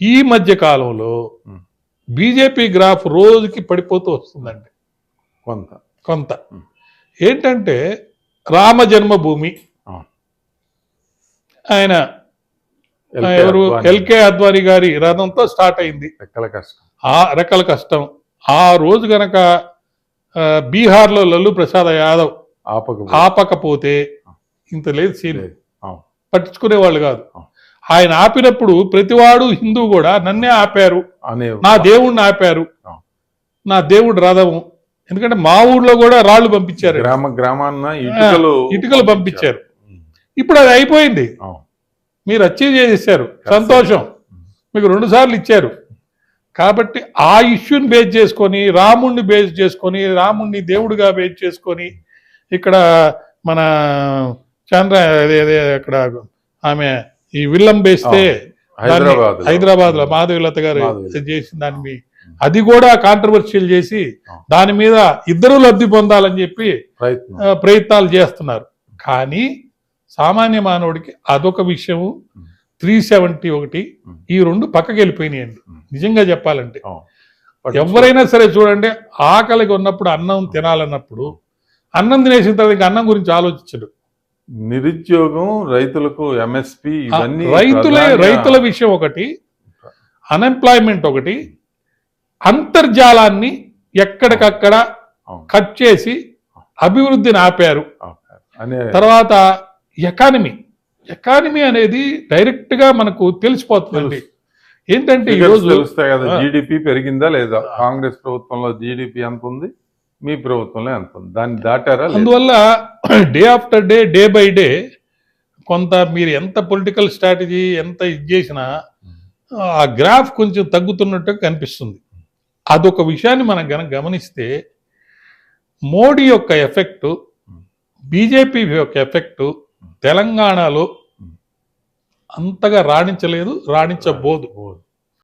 ఈ మధ్య కాలంలో బీజేపీ గ్రాఫ్ రోజుకి పడిపోతూ వస్తుందండి. కొంత ఏంటంటే రామ జన్మభూమి ఆయన ఎవరు ఎల్కే అద్వానీ గారి రథంతో స్టార్ట్ అయింది. రెక్కల కష్టం. ఆ రోజు గనక బీహార్లో లల్లు ప్రసాద్ యాదవ్ ఆపకపోతే ఇంత లేదు సీన్, పట్టించుకునే వాళ్ళు కాదు. ఆయన ఆపినప్పుడు ప్రతివాడు హిందూ కూడా నన్నే ఆపారు, నా దేవుడిని ఆపారు, నా దేవుడు రథము. ఎందుకంటే మా ఊర్లో కూడా రాళ్లు పంపించారు, ఇటుకలు పంపించారు. ఇప్పుడు అది అయిపోయింది, మీరు అచీవ్ చేసేసారు, సంతోషం, మీకు 2 సార్లు ఇచ్చారు. కాబట్టి ఆ ఇష్యూని బేస్ చేసుకొని, రాముణ్ణి బేస్ చేసుకొని, రాముణ్ణి దేవుడిగా బేస్ చేసుకొని, ఇక్కడ మన అక్కడ ఆమె ఈ విల్లం వేస్తే హైదరాబాద్ లో మాధవీలత గారు చేసిన దాన్ని అది కూడా కాంట్రవర్షియల్ చేసి దాని మీద ఇద్దరు లబ్ధి పొందాలని చెప్పి ప్రయత్నాలు చేస్తున్నారు. కానీ సామాన్య మానవుడికి అదొక విషయము, 371 ఈ 2 పక్కకి వెళ్ళిపోయినాయండి. నిజంగా చెప్పాలంటే ఎవరైనా సరే చూడండి, ఆకలిగా ఉన్నప్పుడు అన్నం తినాలన్నప్పుడు అన్నం తినేసిన తర్వాత ఇంకా అన్నం గురించి ఆలోచించడు. నిరుద్యోగం, రైతులకు ఎంఎస్పి, రైతుల విషయం ఒకటి, అన్ఎంప్లాయ్మెంట్ ఒకటి, అంతర్జాలాన్ని ఎక్కడికక్కడ కట్ చేసి అభివృద్ధిని ఆపారు. తర్వాత ఎకానమీ అనేది డైరెక్ట్ గా మనకు తెలిసిపోతుందండి. ఏంటంటే ఈరోజు తెలుస్తాయి కదా, జీడిపి పెరిగిందా లేదా, కాంగ్రెస్ ప్రభుత్వంలో జీడిపి ఎంత ఉంది, మీ ప్రభుత్వంలో ఎంత ఉంది, దాన్ని దాటారా? అందువల్ల day after day, day by day కొంత మీరు ఎంత పొలిటికల్ స్ట్రాటజీ ఎంత ఇది చేసినా ఆ గ్రాఫ్ కొంచెం తగ్గుతున్నట్టు కనిపిస్తుంది. అదొక విషయాన్ని మనం కనుక గమనిస్తే మోడీ యొక్క ఎఫెక్టు, బీజేపీ యొక్క ఎఫెక్టు తెలంగాణలో అంతగా రాణించలేదు, రాణించబోదు.